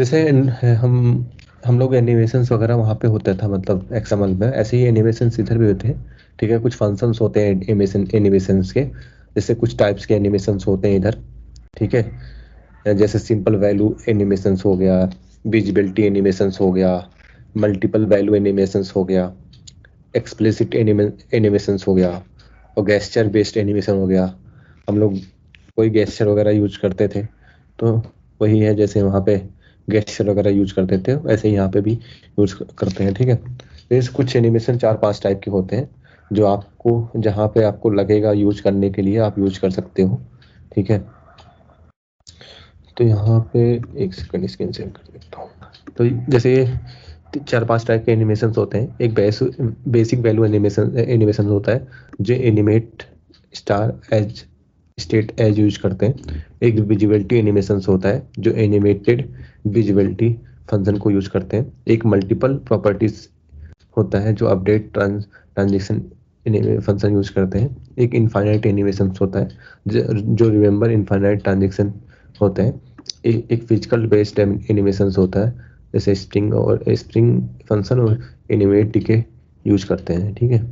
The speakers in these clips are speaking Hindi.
जैसे हम लोग एनिमेशंस वगैरह वहाँ पे होता था, मतलब एक्सएमएल में ऐसे ही एनिमेशंस इधर भी होते हैं। ठीक है, कुछ फंक्शंस होते हैं एनिमेशंस के। जैसे कुछ टाइप्स के एनिमेशंस होते हैं इधर। ठीक है, जैसे सिंपल वैल्यू एनिमेशंस हो गया, विजिबिलिटी एनिमेशंस हो गया, मल्टीपल वैल्यू एनिमेशंस हो गया, एक्सप्लिसिट एनिमेशंस हो गया, और गेस्चर बेस्ड एनिमेशन हो गया। हम लोग कोई गेस्चर वगैरह यूज करते थे, तो वही है, जैसे वहाँ पे गेस्चर वगैरह यूज करते थे वैसे ही यहाँ पे भी यूज करते हैं। ठीक है, जैसे कुछ एनिमेशन 4-5 टाइप के होते हैं, जो आपको जहाँ पे आपको लगेगा यूज करने के लिए आप यूज कर सकते हो। ठीक है, तो यहाँ पे एक सेकंड स्क्रीन शेयर कर देता हूँ। तो जैसे ये 4-5 टाइप के एनिमेशन होते हैं। एक बेसिक वैल्यू एनिमेशन होता है, जो animate star as state as use करते हैं। एक विजिबिलिटी एनिमेशन होता है, जो एनिमेटेड विजिबिलिटी फंक्शन को यूज करते हैं। एक मल्टीपल प्रॉपर्टीज होता है, जो अपडेट ट्रांजेक्शन फंक्शन यूज करते हैं। एक इनफाइनाइट एनिमेशन होता है, जो रिमेंबर इनफाइनाइट ट्रांजेक्शन होते हैं। एक फिजिकल बेस्ड एनिमेशन होता है, जैसे स्प्रिंग फंक्शन और एनिमेट डीके यूज करते हैं। ठीक है,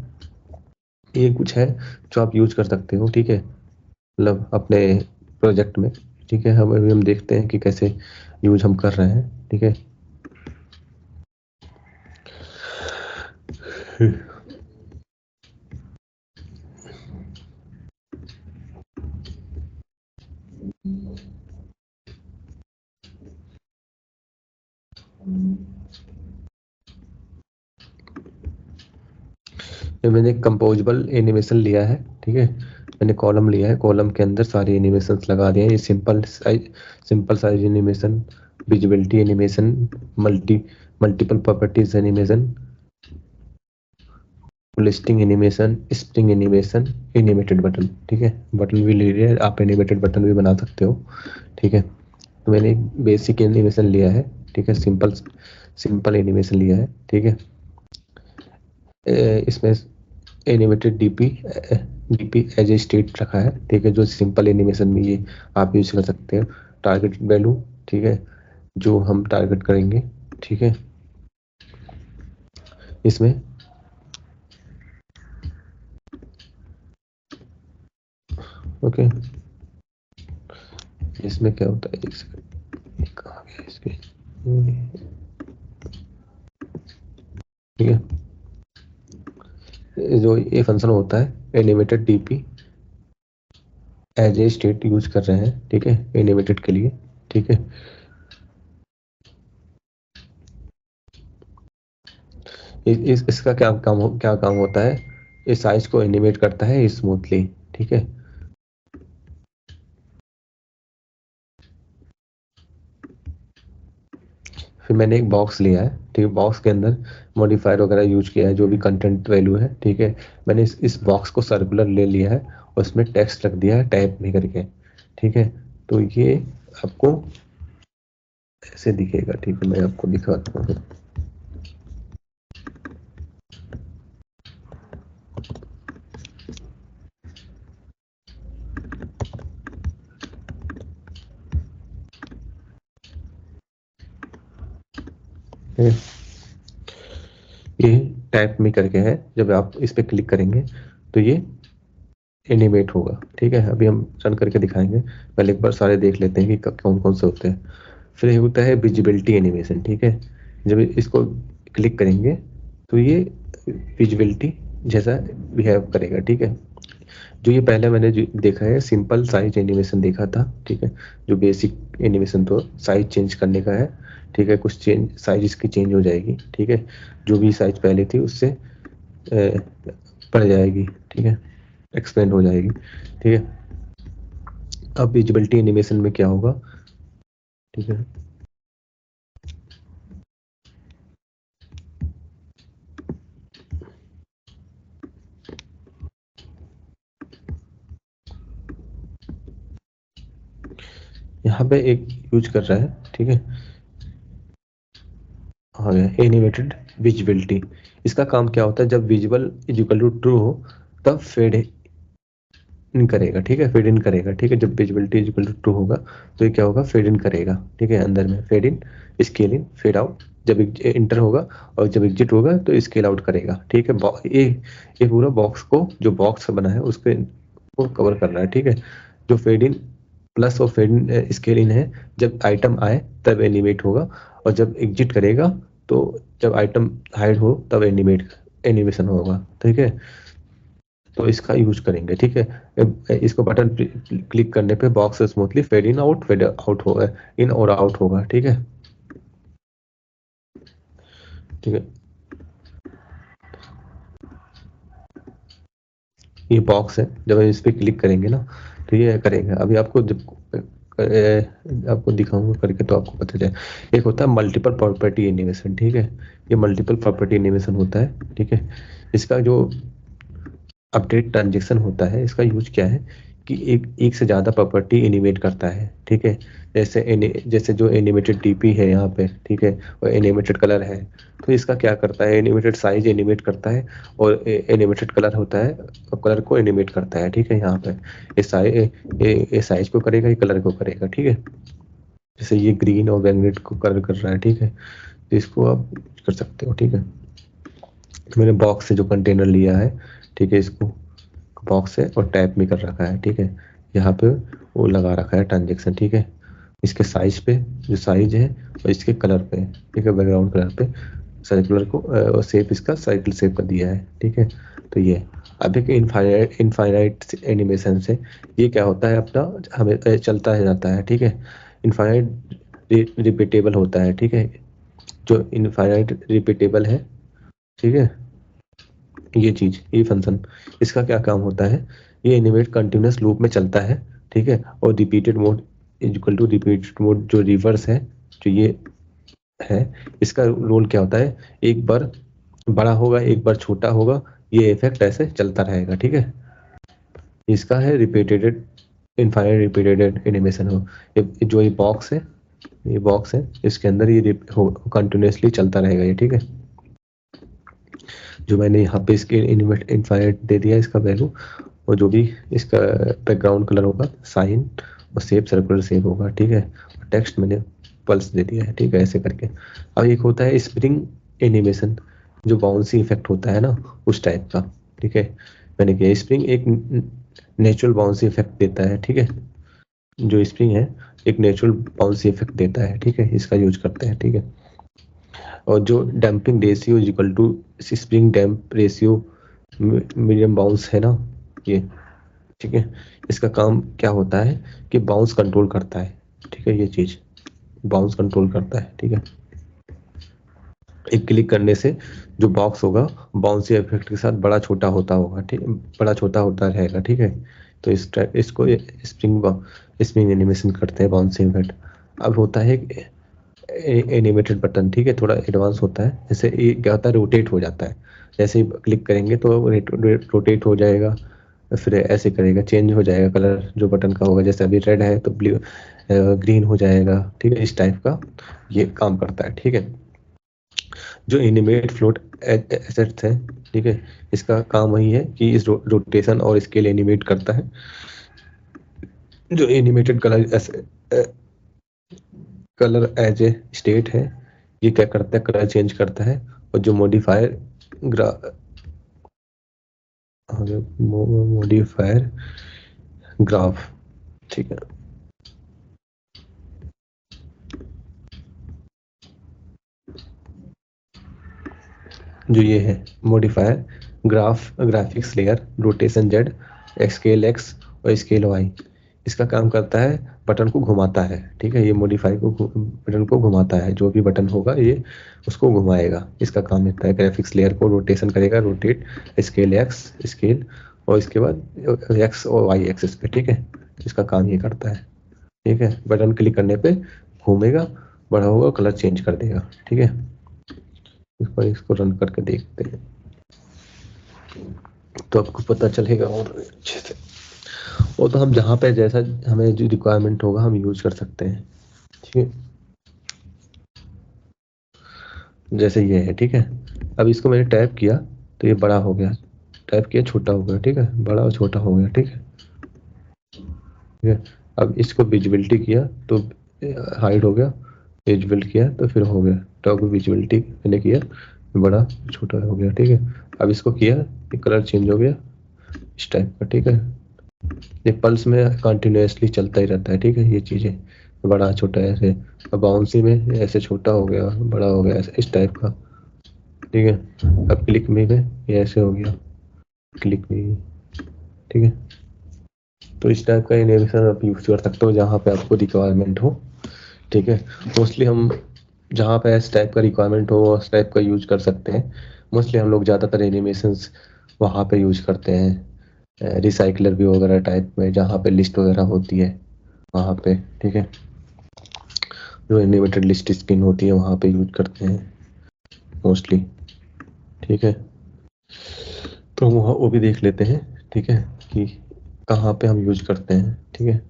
ये कुछ है जो आप यूज कर सकते हो। ठीक है, मतलब अपने प्रोजेक्ट में। ठीक है, हम अभी हम देखते हैं कि कैसे यूज हम कर रहे हैं। ठीक है, ये मैंने कंपोजिबल एनिमेशन लिया है। ठीक है, मैंने कॉलम लिया है, कॉलम के अंदर सारे एनिमेशंस लगा दिए हैं। ये simple size animation, visibility animation, multiple properties animation, listing animation, spring animation, animated button. ठीक है, बटन भी ले लिया है, आप एनिमेटेड बटन भी बना सकते हो। ठीक है, तो मैंने एक बेसिक एनिमेशन लिया है। ठीक है, सिंपल सिंपल एनिमेशन लिया है। ठीक है, इसमें animated DP as a state रखा है। ठीक है, जो सिंपल एनिमेशन में ये आप यूज कर सकते हो। टारगेट वैल्यू, ठीक है, जो हम टारगेट करेंगे। ठीक है, इसमें ओके, इसमें क्या होता है, एक सेकंड, कहाँ गया इसके। ठीक है, जो ये फंक्शन होता है animated DP as a state use कर रहे हैं। ठीक है, एनिमेटेड के लिए। ठीक है, इसका क्या काम होता है, इस साइज को एनिमेट करता है स्मूथली। ठीक है, फिर मैंने एक बॉक्स लिया है। ठीक है, बॉक्स के अंदर मॉडिफायर वगैरह यूज किया है, जो भी कंटेंट वैल्यू है। ठीक है, मैंने इस बॉक्स को सर्कुलर ले लिया है और उसमें टेक्स्ट रख दिया है टाइप में करके। ठीक है, तो ये आपको ऐसे दिखेगा। ठीक है, मैं आपको दिखाता हूँ। ठीक है, ये टाइप में करके है, जब आप इस पे क्लिक करेंगे तो ये एनिमेट होगा। ठीक है, अभी हम रन करके दिखाएंगे। पहले एक बार सारे देख लेते हैं कि कौन कौन से होते हैं। फिर ये होता है विजिबिलिटी एनिमेशन। ठीक है, जब इसको क्लिक करेंगे तो ये विजिबिलिटी जैसा बिहेव करेगा। ठीक है, जो ये पहले मैंने जो देखा है सिंपल साइज एनिमेशन देखा था। ठीक है, जो बेसिक एनिमेशन तो साइज चेंज करने का है। ठीक है, कुछ चेंज साइज इसकी चेंज हो जाएगी। ठीक है, जो भी साइज पहले थी उससे बढ़ जाएगी। ठीक है, एक्सपेंड हो जाएगी। ठीक है, अब विजिबिलिटी एनिमेशन में क्या होगा। ठीक है, यहाँ पे एक यूज कर रहा है। ठीक है, आ गया एनिमेटेड विजिबिलिटी। इसका काम क्या होता है, जब visual is equal to true हो तब फेड इन करेगा, ठीक है, फेड इन करेगा, ठीक है। जब विजिबिलिटी इक्वल टू 2 होगा तो ये क्या होगा, फेड इन करेगा, ठीक है। अंदर में fade in, scale in, fade out, जब इंटर होगा और जब एग्जिट होगा तो स्केल आउट करेगा, ठीक है। ये पूरा बॉक्स को, जो बॉक्स बना है उसके को कवर कर रहा है, ठीक है। जो फेड इन प्लस और फेड इन स्केल इन है, जब आइटम आए तब एनिमेट होगा, और जब एग्जिट करेगा तो जब आइटम हाइड हो तब एनिमेशन होगा, ठीक है। तो इसका यूज करेंगे, ठीक है। इसको बटन क्लिक करने पे बॉक्स स्मूथली फेड आउट होगा, इन और आउट होगा, ठीक है, ठीक है। ये बॉक्स है, जब हम इस पे क्लिक करेंगे ना तो ये करेंगे। अभी आपको दिखाऊंगा करके तो आपको पता चले। एक होता है मल्टीपल प्रॉपर्टी एनिमेशन, ठीक है। ये मल्टीपल प्रॉपर्टी एनिमेशन होता है, ठीक है। इसका जो अपडेट ट्रांजेक्शन होता है, इसका यूज क्या है कि एक एक से ज़्यादा प्रॉपर्टी एनिमेट करता है, ठीक है। जैसे जो एनिमेटेड डीपी है यहाँ पे, ठीक है, और एनिमेटेड कलर है, तो इसका क्या करता है, एनिमेटेड साइज एनिमेट करता है, और एनिमेटेड कलर होता है और कलर को एनिमेट करता है, ठीक है। यहाँ पे ये साइज को करेगा, ये कलर को करेगा, ठीक है। जैसे ये ग्रीन और वैंगरेट को कलर कर रहा है, ठीक है, तो इसको आप कर सकते हो, ठीक है। तो मैंने बॉक्स से जो कंटेनर लिया है, ठीक है, इसको बॉक्स है और टैप में कर रखा है, ठीक है। यहाँ पे वो लगा रखा है ट्रांजेक्शन, ठीक है। इसके साइज पे, जो साइज है, और इसके कलर पे, ठीक है, बैकग्राउंड कलर पे सर्कुलर को और शेप इसका सर्कल शेप कर दिया है, ठीक है। तो ये अब एक इनफाइनाइट एनिमेशन से ये क्या होता है, अपना हमें चलता है जाता है, ठीक है। इनफाइनाइट रिपीटेबल होता है, ठीक है। जो इनफाइनाइट रिपीटेबल है, ठीक है, ये फंक्शन, इसका क्या काम होता है, ये एनिमेट कंटिन्यूअस लूप में चलता है, ठीक है। और repeated mode equal to repeated mode, जो रिवर्स है, जो ये है, इसका रोल क्या होता है, एक बार बड़ा होगा एक बार छोटा होगा, ये इफेक्ट ऐसे चलता रहेगा, ठीक है। इसका है रिपीटेड, इनफाइनाइट रिपीटेड एनिमेशन हो। जो ये बॉक्स है, ये बॉक्स है, इसके अंदर ये कंटिन्यूअसली चलता रहेगा ये, ठीक है। जो मैंने यहाँ पे इसके इनफाइनाइट दे दिया इसका वैल्यू, और जो भी इसका बैकग्राउंड कलर होगा, साइन और शेप सर्कुलर शेप होगा, ठीक है। और टेक्स्ट मैंने पल्स दे दिया है, ठीक है, ऐसे करके। अब एक होता है स्प्रिंग एनिमेशन, जो बाउंसी इफेक्ट होता है ना, उस टाइप का, ठीक है। मैंने किया स्प्रिंग एक नेचुरल बाउंसी इफेक्ट देता है, ठीक है। जो स्प्रिंग है एक नेचुरल बाउंसी इफेक्ट देता है, ठीक है, इसका यूज करते हैं, ठीक है। और जो damping ratio is equal to spring damp ratio medium bounce है ना, ये, ठीक है। इसका काम क्या होता है कि बाउंस कंट्रोल करता है, ठीक है। ये चीज बाउंस कंट्रोल करता है, ठीक है। एक क्लिक करने से जो बॉक्स होगा बाउंसी इफेक्ट के साथ बड़ा छोटा होता होगा, ठीक, बड़ा छोटा होता रहेगा, ठीक है। तो इसको स्प्रिंग एनिमेशन करते हैं बाउंसी इफेक्ट। अब होता है एनिमेटेड बटन, ठीक है, थोड़ा एडवांस होता है। जैसे ये क्या होता है, रोटेट हो जाता है, जैसे ही क्लिक करेंगे तो रोटेट हो जाएगा, फिर ऐसे करेगा, चेंज हो जाएगा कलर जो बटन का होगा, जैसे अभी रेड है तो ब्लू ग्रीन हो जाएगा, ठीक है। इस टाइप का ये काम करता है, ठीक है। जो एनिमेट फ्लोट एसेट्स है, ठीक है, इसका काम वही है कि इस रोटेशन और स्केल एनिमेट करता है। जो animated colour as a state है, ये क्या करता है, कलर चेंज करता है। और जो मॉडिफायर ग्राफ, ठीक है। जो ये है modifier graphics layer, rotation Z, scale x और स्केल वाई, इसका काम करता है बटन को घुमाता है, ठीक है। ये मॉडिफाई को बटन को घुमाता है, जो भी बटन होगा ये उसको घुमाएगा, इसका काम होता है। ग्राफिक्स लेयर को रोटेशन करेगा, रोटेट स्केल एक्स स्केल, और इसके बाद एक्स और वाई एक्सिस पे, ठीक है। इसका काम ये करता है, ठीक है। बटन क्लिक करने पे घूमेगा, बड़ा होगा, कलर चेंज कर देगा, ठीक है। इस पर इसको रन करके देखते हैं तो आपको पता चलेगा और अच्छे से। वो तो हम जहाँ पे जैसा हमें जो रिक्वायरमेंट होगा हम यूज कर सकते हैं, ठीक है। जैसे ये है, ठीक है। अब इसको मैंने टैप किया तो ये बड़ा हो गया, टैप किया छोटा हो गया, ठीक है, बड़ा और छोटा हो गया, ठीक है। ठीक है। अब इसको विजिबिलिटी किया तो हाइड हो गया, विजिबल किया तो फिर हो गया, टॉप विजिबिलिटी मैंने किया, बड़ा छोटा हो गया। ठीक है। अब इसको किया, ये कलर चेंज हो गया इस टाइप का। ठीक है। ये पल्स में कंटिन्यूसली चलता ही रहता है। ठीक है। ये चीज़ें बड़ा छोटा ऐसे, अब बाउंसी में ऐसे छोटा हो गया, बड़ा हो गया, ऐसे इस टाइप का। ठीक है। अब क्लिक में ये ऐसे हो गया, क्लिक में। ठीक है। तो इस टाइप का एनिमेशन आप यूज कर सकते हो जहाँ पे आपको रिक्वायरमेंट हो। ठीक है। मोस्टली हम जहाँ पे इस टाइप का रिक्वायरमेंट हो उस टाइप का यूज कर सकते हैं। मोस्टली हम लोग ज़्यादातर एनिमेशंस वहाँ पे यूज करते हैं, रिसाइकलर भी वगैरह टाइप में, जहाँ पे लिस्ट वगैरह होती है वहाँ पे। ठीक है। जो एनिमेटेड लिस्ट स्क्रीन होती है वहाँ पे यूज करते हैं मोस्टली। ठीक है। तो वहाँ वो भी देख लेते हैं। ठीक है, कि कहाँ पे हम यूज करते हैं। ठीक है।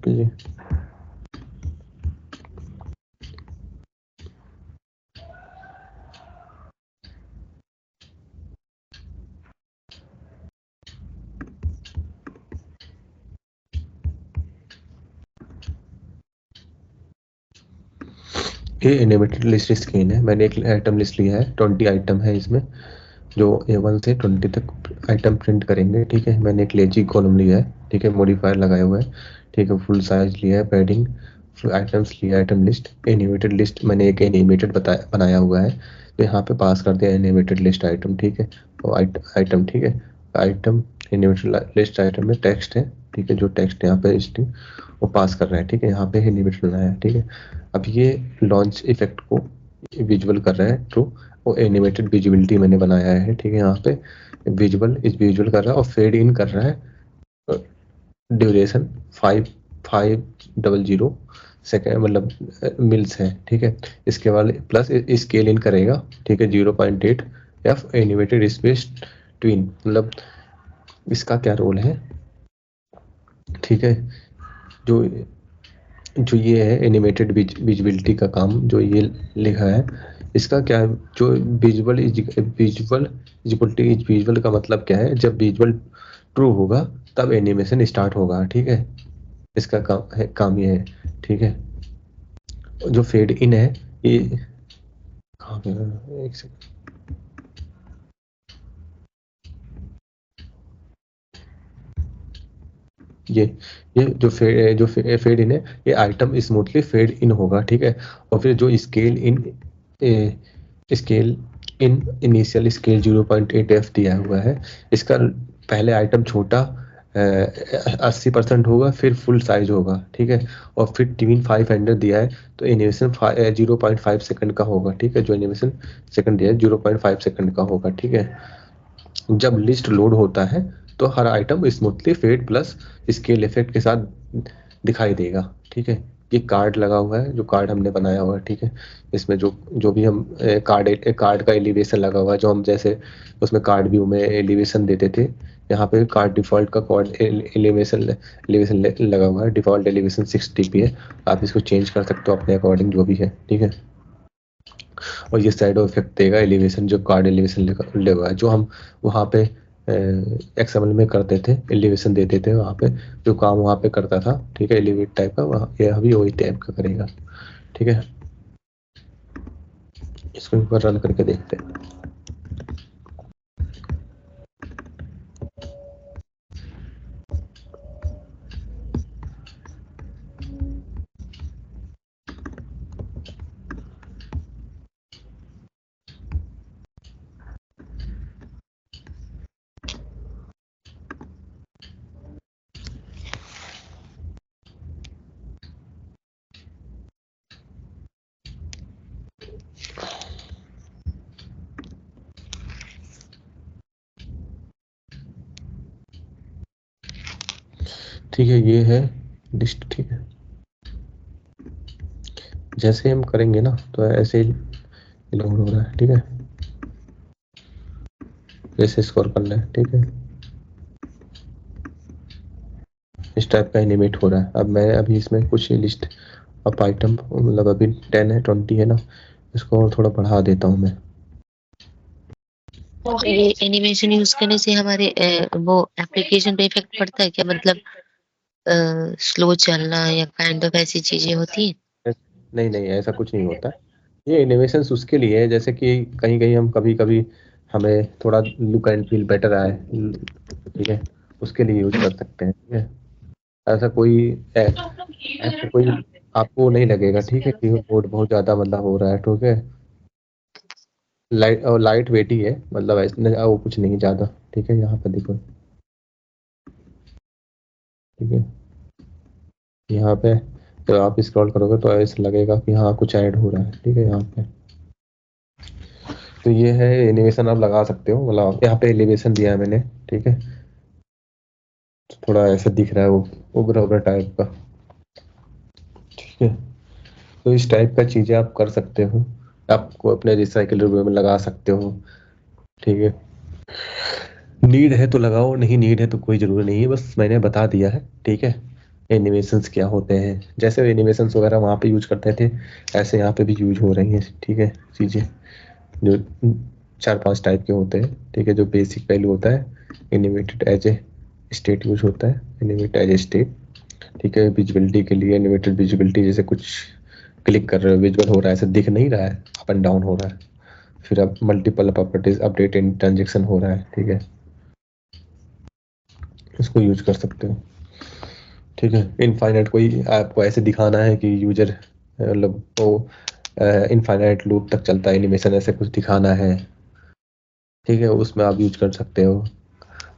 जी। ये एनिमेटेड लिस्ट स्क्रीन है। मैंने एक आइटम लिस्ट लिया है, 20 आइटम है इसमें, जो A1 से 20 तक आइटम प्रिंट करेंगे। ठीक है। मैंने एक लेजी कॉलम लिया है। ठीक है। मॉडिफायर लगाया हुआ है। ठीक है। फुल साइज लिया है, पैडिंग, आइटम्स लिया, आइटम लिस्ट, एनिमेटेड लिस्ट मैंने एक एनिमेटेड बनाया हुआ है, तो यहाँ पे पास कर दिया एनिमेटेड लिस्ट आइटम। ठीक है। और आइटम, ठीक है, आइटम एनिमेटेड लिस्ट आइटम में टेक्स्ट है। ठीक है। जो टेक्स्ट यहाँ पे स्ट्रिंग वो पास कर रहा है। ठीक है। यहाँ पे एनिमेटेड बनाया है। ठीक है। अब ये लॉन्च इफेक्ट को विजुअल कर रहा है ट्रू, वो एनिमेटेड विजिबिलिटी मैंने बनाया है। ठीक है। यहाँ पे विजुअल कर रहा है और फेड इन कर रहा है। ड्यूरेशन 5500 सेकेंड, मतलब मिल्स है। ठीक है। इसके बाद प्लस स्केल इन करेगा। ठीक है। 0.8 एफ एनिमेटेड स्पेस ट्विन, मतलब इसका क्या रोल है। ठीक है। जो जो ये है एनिमेटेड विजिबिलिटी का काम, जो ये लिखा है, इसका क्या है, जो विजुअल इज विजुअल का मतलब क्या है, जब विजुअल ट्रू होगा तब एनिमेशन स्टार्ट होगा। ठीक है। इसका काम ये है। ठीक है। जो फेड इन है, ये कहाँ गया? एक सेकंड। ये ये फेड इन है, ये आइटम स्मूथली फेड इन होगा। ठीक है। और फिर जो scale in initial scale 0.8 F दिया हुआ है, इसका पहले आइटम छोटा 80% होगा, फिर फुल साइज होगा। ठीक है। और फिर टीन 500 दिया है, तो एनिमेशन 0.5 सेकंड का होगा। ठीक है। जो एनिमेशन सेकंड दिया है 0.5 सेकंड का होगा। ठीक है। जब लिस्ट लोड होता है तो हर item smoothly fade plus scale effect के साथ दिखाई देगा। ठीक है। ये कार्ड लगा हुआ है, जो कार्ड हमने बनाया हुआ है। ठीक है। इसमें जो जो भी हम कार्ड का एलिवेशन लगा हुआ है, जो हम जैसे उसमें कार्ड व्यू में एलिवेशन देते थे, यहाँ पे कार्ड डिफॉल्ट का कार्ड एलिवेशन लगा हुआ है। डिफॉल्ट एलिवेशन 6 dp है। आप इसको चेंज कर सकते हो अपने अकॉर्डिंग, जो भी है। ठीक है। और ये शैडो इफेक्ट देगा एलिवेशन, जो कार्ड एलिवेशन लगा है, जो हम वहाँ पे एक्सएमएल में करते थे, एलिवेशन देते थे वहाँ पे, जो काम वहाँ पे करता था। ठीक है। एलिवेट टाइप का, वहाँ ये अभी वही टाइप का करेगा। ठीक है। इसको एक बार रन करके देखते हैं। ठीक है। ये है लिस्ट। ठीक है। जैसे हम करेंगे ना तो ऐसे ही लोड हो रहा है। ठीक है। जैसे स्कोर करना है। ठीक है। इस टाइप का एनिमेट हो रहा है। अब मैं अभी इसमें कुछ लिस्ट अब आइटम मतलब अभी 10 है, 20 है ना, इसको और थोड़ा बढ़ा देता हूँ मैं। ये एनिमेशन यूज करने से हमारे वो एप्लीकेशन पे इफेक्ट पड़ता है क्या, मतलब स्लो चलना या काइंड ऑफ ऐसी चीजें होती है? नहीं नहीं, ऐसा कुछ नहीं होता। ये एनिमेशंस उसके लिए है, जैसे कि कहीं कहीं हम कभी कभी हमें थोड़ा लुक एंड फील बेटर आए, ठीक है, उसके लिए यूज कर सकते हैं, ठीक है। ऐसा कोई ऐसा कोई आपको नहीं लगेगा, ठीक है, कि बोर्ड बहुत ज्यादा मतलब हो रहा है, ठीक है। लाइट वेट ही है, मतलब ऐसे वो कुछ नहीं ज्यादा, ठीक है। यहाँ पे देखो, ठीक है, यहाँ पे तो आप स्क्रॉल करोगे तो ऐसा लगेगा कि हाँ कुछ ऐड हो रहा है, ठीक है, यहाँ पे। तो ये है एनिमेशन, आप लगा सकते हो, मतलब यहाँ पे एलिवेशन दिया है मैंने, ठीक है। तो थोड़ा ऐसा दिख रहा है वो उग्र उग्र टाइप का, ठीक है। तो इस टाइप का चीजें आप कर सकते हो, आपको अपने रिसाइकल रिव्यू में लगा सकते हो, ठीक है। नीड है तो लगाओ, नहीं नीड है तो कोई जरूरी नहीं है, बस मैंने बता दिया है, ठीक है। एनिमेशंस क्या होते हैं, जैसे एनिमेशंस वगैरह वहाँ पे यूज करते थे, ऐसे यहाँ पे भी यूज हो रही हैं, ठीक है, चीजें जो 4-5 टाइप के होते हैं, ठीक है। जो बेसिक वैल्यू होता है, animated as a state use होता है, एनिमेट एज ए स्टेट, ठीक है। विजिबिलिटी के लिए एनिमेटेड विजिबिलिटी, जैसे कुछ क्लिक कर रहे हो, विजुअल हो रहा है, ऐसे दिख नहीं रहा है, अप एंड डाउन हो रहा है। फिर अब multiple properties update and transaction हो रहा है, ठीक है, इसको यूज कर सकते हो, ठीक है। इनफाइनाइट कोई आपको ऐसे दिखाना है कि यूजर मतलब वो इनफाइनाइट लूप तक चलता है एनिमेशन, ऐसे कुछ दिखाना है, ठीक है, उसमें आप यूज कर सकते हो।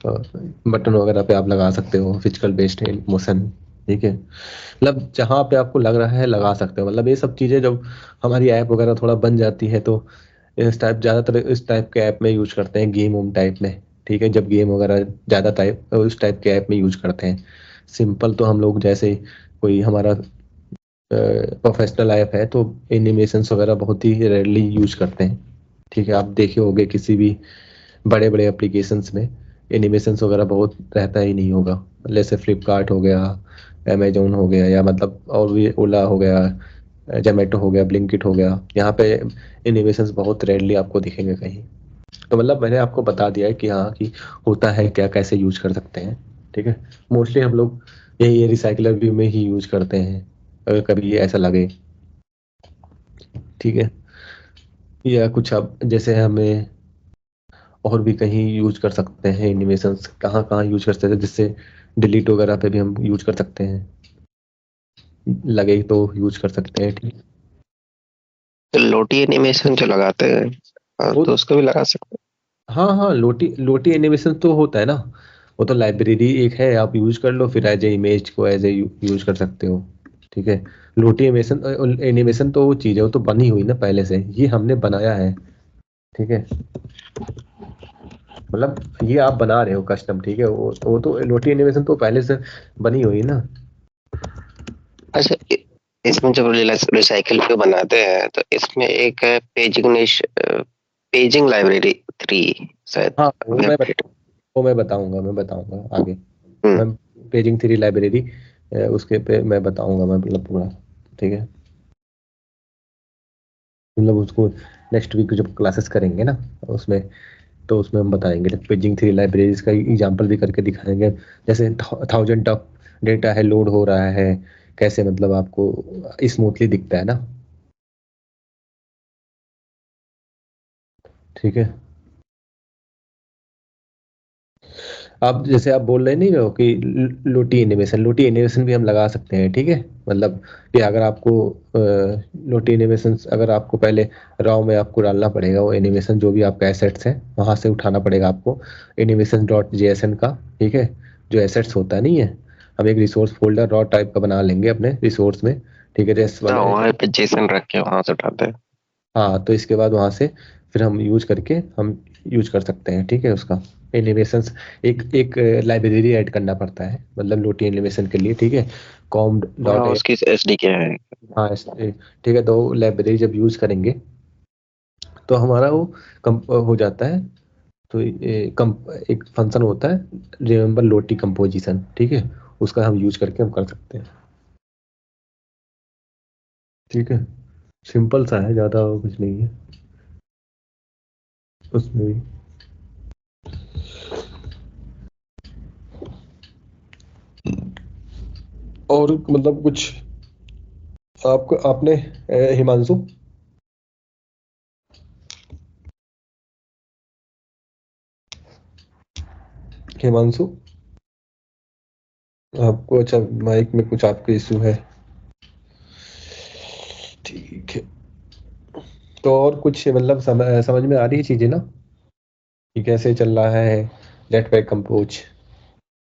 बटन वगैरह पे आप लगा सकते हो फिजिकल बेस्ड मोशन, ठीक है। मतलब जहाँ पे आपको लग रहा है लगा सकते हो, मतलब ये सब चीज़ें जब हमारी ऐप वगैरह थोड़ा बन जाती है तो इस टाइप ज़्यादातर इस टाइप के ऐप में यूज करते हैं, गेम वोम टाइप में, ठीक है। जब गेम वगैरह ज़्यादा टाइप उस टाइप के ऐप में यूज करते हैं। सिंपल तो हम लोग जैसे कोई हमारा प्रोफेशनल ऐप है तो एनिमेशंस वगैरह बहुत ही रेयरली यूज करते हैं, ठीक है। आप देखे होंगे किसी भी बड़े बड़े एप्लीकेशंस में एनिमेशंस वगैरह बहुत रहता ही नहीं होगा, जैसे फ्लिपकार्ट हो गया, अमेजोन हो गया, या मतलब और भी ओला हो गया, जोमेटो हो गया, ब्लिंकिट हो गया, यहाँ पे एनिमेशंस बहुत रेयरली आपको दिखेंगे कहीं। तो मतलब मैंने आपको बता दिया है कि हाँ कि होता है क्या, कैसे यूज कर सकते हैं, ठीक है। मोस्टली हम लोग यही रिसाइकलर व्यू में ही यूज करते हैं, अगर कभी ये ऐसा लगे, ठीक है। या कुछ अब जैसे हमें और भी कहीं यूज कर सकते हैं एनिमेशंस, कहाँ कहाँ यूज कर सकते हैं, जिससे डिलीट वगैरह पे भी हम यूज कर सकते हैं, लगे तो यूज कर सकते हैं, ठीक। तो लोटी एनिमेशन जो लगाते हैं, वो तो उसको भी लगा सकते हाँ हाँ, लोटी लोटी एनिमेशन तो होता है ना, वो तो लाइब्रेरी एक है, आप यूज कर लो, फिर एज ए इमेज को एज ए यूज कर सकते हो, ठीक है। लोटी एनिमेशन एनिमेशन तो वो चीज़ है, वो तो बनी हुई ना पहले से, ये हमने बनाया है, ठीक है। मतलब ये आप बना रहे हो कस्टम, ठीक है, वो तो लोटी एनिमेशन तो पहले से बनी हुई ना। हैं। अच्छा, इसमें जब रिसाइकिल पे बनाते हैं तो इसमें एक है पेजिंग लाइब्रेरी 3 शायद हाँ अभी अपडेट। वो मैं बताऊंगा आगे। हम्म। मैं पेजिंग 3 लाइब्रेरी उसके पे मैं बताऊंगा, मैं मतलब पूरा, ठीक है। मतलब उसको नेक्स्ट वीक जब क्लासेस करेंगे ना उसमें, तो उसमें हम बताएंगे पेजिंग 3 लाइब्रेरीज का एग्जांपल भी करके दिखाएंगे, जैसे 1000 टफ डेटा है, लोड हो रहा है, कैसे मतलब आपको स्मूथली दिखता है ना, ठीक है। आप जैसे आप बोल रहे नहीं हो कि लोटी एनिमेशन भी हम लगा सकते हैं, ठीक है। मतलब कि अगर आपको लोटी एनिमेशन, अगर आपको पहले रॉ में आपको डालना पड़ेगा वो एनिमेशन, जो भी आपका एसेट्स है वहां से उठाना पड़ेगा आपको एनिमेशन डॉट जेएसएन का, ठीक है। जो एसेट्स होता नहीं है, हम एक रिसोर्स फोल्डर रॉ टाइप का बना लेंगे अपने रिसोर्स में, ठीक है, रेस्ट हाँ, वाले। वहाँ पे जेसन रख के वहां से उठाते हैं। हाँ, तो इसके बाद वहां से फिर हम यूज करके हम यूज कर सकते हैं, ठीक है, उसका एनिमेशंस। एक एक लाइब्रेरी ऐड करना पड़ता है, मतलब लोटी एनिमेशन के लिए, ठीक है। कॉम हाँ, डॉट ए, उसकी एसडीके है। हाँ ठीक है। तो लाइब्रेरी जब यूज करेंगे तो हमारा वो कम हो जाता है। तो एक फंक्शन होता है रिमेम्बर लोटी कंपोजिशन, ठीक है, उसका हम यूज करके हम कर सकते हैं। ठीक है, सिंपल सा है, ज्यादा कुछ नहीं है उसमें भी। और मतलब कुछ आपको आपने हिमांशु हिमांशु आपको अच्छा माइक में कुछ आपके इशू है, ठीक है। तो और कुछ मतलब समझ में आ रही है चीजें ना कि कैसे चल रहा है जेटपैक कंपोज,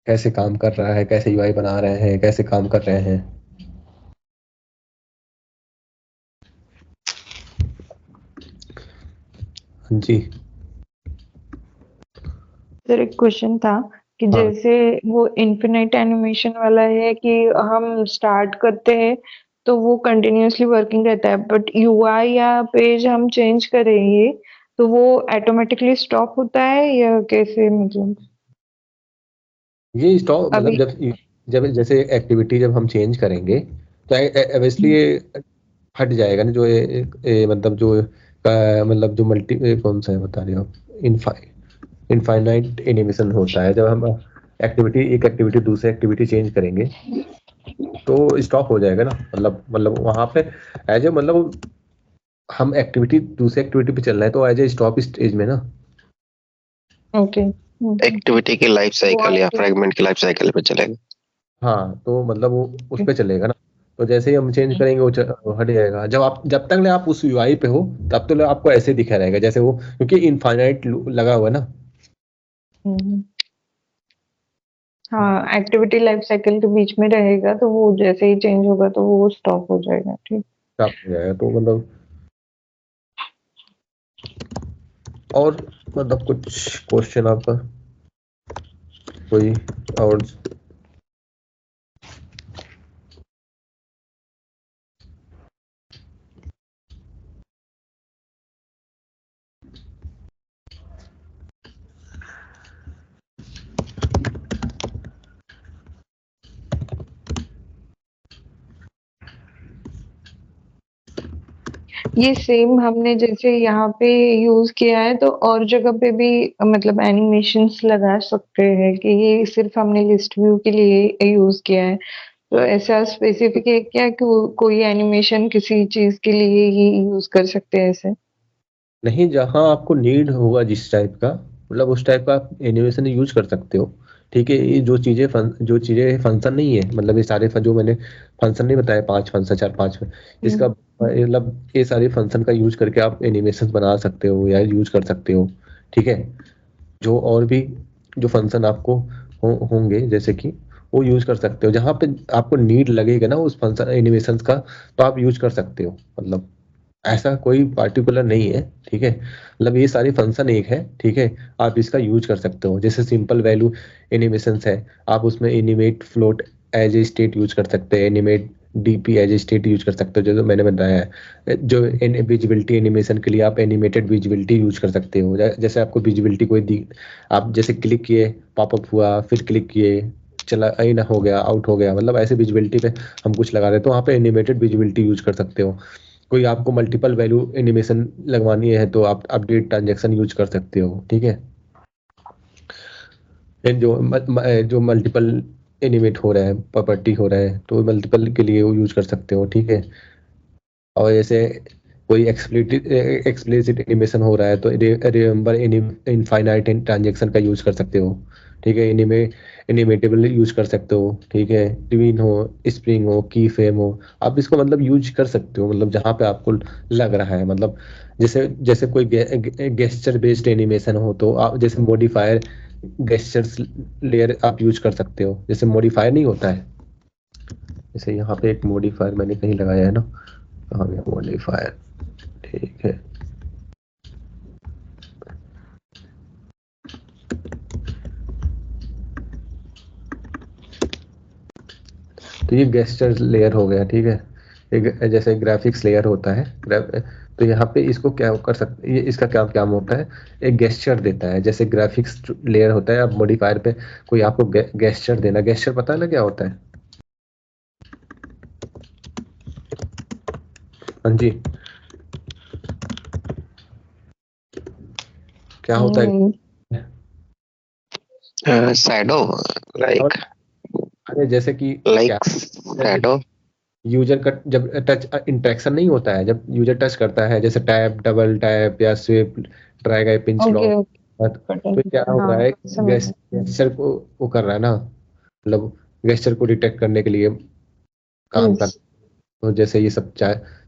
कैसे काम कर रहा है, कैसे यूआई बना रहे हैं, कैसे काम कर रहे हैं। हाँ जी। सर एक क्वेश्चन था कि हाँ जैसे वो इन्फिनाइट एनिमेशन वाला है कि हम स्टार्ट करते हैं तो वो कंटिन्यूअसली वर्किंग रहता है, बट यूआई या पेज हम चेंज करेंगे तो वो ऑटोमेटिकली स्टॉप होता है या कैसे, मतलब ये स्टॉप मतलब अभी। जब जब जैसे एक्टिविटी जब हम चेंज करेंगे तो ऑब्वियसली ये हट जाएगा ना, जो मतलब जो मतलब जो मल्टी कौन सा है बता रहे हो आप, इनफाइनाइट एनिमेशन होता है। जब हम एक एक्टिविटी दूसरी एक्टिविटी चेंज करेंगे तो स्टॉप हो जाएगा ना, मतलब वहां पे एज ए मतलब हम एक्टिविटी दूसरी एक्टिविटी पे चल रहे हैं तो एज ए स्टॉप स्टेज में ना। ओके। एक्टिविटी की लाइफ साइकिल या फ्रेगमेंट की लाइफ साइकिल पे चलेगा। हाँ तो मतलब वो उस पे चलेगा ना। तो जैसे ही हम चेंज करेंगे वो हट जाएगा। जब तक आप उस यूआई पे हो तब तो आपको ऐसे दिखा रहेगा जैसे वो, क्योंकि इनफाइनाइट लगा हुआ है ना। हाँ, एक्टिविटी लाइफ साइकिल के बीच में रहेगा तो वो जैसे ही चेंज होगा तो वो स्टॉप हो जाएगा। ठीक। स्टॉप हो जाएगा तो मतलब। और मतलब कुछ क्वेश्चन आपका कोई और? ये सेम हमने जैसे यहाँ पे यूज किया है तो और जगह पे भी मतलब एनिमेशंस लगा सकते हैं कि ये सिर्फ हमने लिस्ट व्यू के लिए यूज किया है, तो ऐसा स्पेसिफिक है क्या कि कोई एनिमेशन किसी चीज के लिए ही यूज कर सकते हैं ऐसे? नहीं, जहाँ आपको नीड होगा जिस टाइप का, मतलब उस टाइप का आप एनिमेशन यूज कर सकते हो। ठीक है, ये जो चीजें फंक्शन नहीं है, मतलब ये सारे जो मैंने फंक्शन नहीं बताया, 5 फंक्शन, 4 5, इसका मतलब ये सारे फंक्शन का यूज करके आप एनिमेशन बना सकते हो या यूज कर सकते हो। ठीक है, जो और भी जो फंक्शन आपको होंगे जैसे कि वो यूज कर सकते हो, जहाँ पे आपको नीड लगेगा ना उस फंक्शन एनिमेशन का, तो आप यूज कर सकते हो। मतलब ऐसा कोई पार्टिकुलर नहीं है। ठीक है, मतलब ये सारी फंक्शन एक है। ठीक है, आप इसका यूज कर सकते हो। जैसे सिंपल वैल्यू एनिमेशंस है, आप उसमें animate float as a state use कर सकते हैं, animate DP as a state use कर सकते हो, जो मैंने बताया है। जो विजिबिलिटी एनिमेशन के लिए आप एनिमेटेड विजिबिलिटी यूज कर सकते हो। जैसे आपको विजिबिलिटी कोई दी, आप जैसे क्लिक किए, पॉपअप हुआ, फिर क्लिक किए, चला इन हो गया, आउट हो गया, मतलब ऐसे विजिबिलिटी पे हम कुछ लगा रहे हैं तो वहाँ पे एनिमेटेड विजिबिलिटी यूज कर सकते हो। कोई आपको मल्टीपल वैल्यू एनिमेशन लगवानी है तो आप अपडेट ट्रांजैक्शन यूज कर सकते हो। ठीक है, जो मल्टीपल एनिमेट हो रहा है, प्रॉपर्टी हो रहा है, तो मल्टीपल के लिए वो यूज कर सकते हो। ठीक है, और जैसे कोई एक्सप्लिसिट एनिमेशन हो रहा है तो रिमेंबर इनफाइनाइट ट्रांजैक्शन का यूज कर सकते हो। ठीक है, एनिमेटेबल यूज कर सकते हो। ठीक है, ट्विन हो, स्प्रिंग हो, की फ्रेम हो, आप इसको मतलब यूज कर सकते हो, मतलब जहाँ पे आपको लग रहा है। मतलब जैसे जैसे कोई गेस्चर बेस्ड एनिमेशन हो तो आप जैसे मॉडिफायर गेस्चर्स लेयर आप यूज कर सकते हो। जैसे मॉडिफायर नहीं होता है, जैसे यहाँ पे एक मॉडिफायर मैंने कहीं लगाया है ना, कहाँ गया मॉडिफायर? ठीक है, तो ये गेस्चर लेयर हो गया। ठीक है, एक जैसे ग्राफिक्स लेयर होता है, तो यहाँ पे इसको क्या कर सकते, ये इसका क्या काम होता है, एक गेस्चर देता है। जैसे ग्राफिक्स लेयर होता है, अब मॉडिफायर पे कोई आपको गेस्चर देना, गेस्चर पता है ना क्या होता है? हाँ जी, क्या होता है? शैडो लाइक अरे जैसे कि क्या, शैडो। यूजर का जब टच इंटरेक्शन नहीं होता है, जब यूजर टच करता है, जैसे टैप, डबल टैप या स्विप, ड्रैग आई, पिंच ओके लॉक, ओके, तो क्या हो रहा हाँ है, समझ गई। गेस्चर को वो कर रहा है ना, मतलब गेस्चर को डिटेक्ट करने के लिए काम कर, यस, तो जैसे ये सब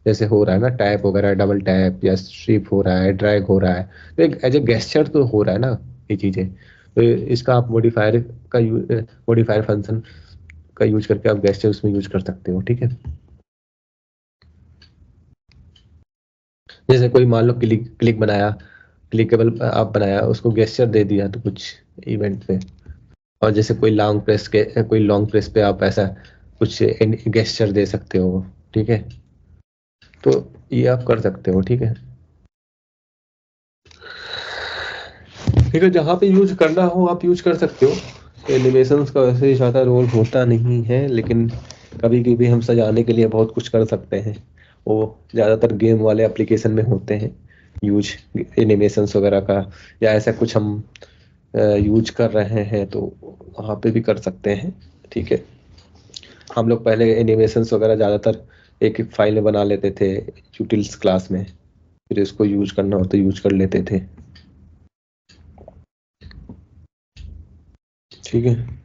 जैसे हो रहा है ना, टैप वगैरह, डबल टैप या स्वीप हो रहा है, ड्रैग हो रहा है, तो एक एज ए गेस्चर तो हो रहा है ना ये चीजें। तो इसका आप मॉडिफायर फंक्शन का यूज करके आप गेस्चर उसमें यूज कर सकते हो, ठीक है। जैसे कोई मान लो क्लिक बनाया, क्लिकेबल आप बनाया, उसको गेस्चर दे दिया तो कुछ इवेंट पे, और जैसे कोई लॉन्ग प्रेस पे आप ऐसा कुछ गेस्चर दे सकते हो, ठीक है। तो ये आप कर सकते हो, ठीक है। ठीक है, जहाँ पे यूज करना हो आप यूज कर सकते हो। एनिमेशंस का वैसे ज़्यादा रोल होता नहीं है, लेकिन कभी कभी हम सजाने के लिए बहुत कुछ कर सकते हैं। वो ज़्यादातर गेम वाले एप्लीकेशन में होते हैं यूज, एनिमेशंस वगैरह का, या ऐसा कुछ हम यूज कर रहे हैं तो वहाँ पे भी कर सकते हैं, ठीक है। हम लोग पहले एनिमेशंस वगैरह ज़्यादातर एक एक फाइल में बना लेते थे यूटिल्स क्लास में, फिर इसको यूज करना हो तो यूज कर लेते थे, ठीक है।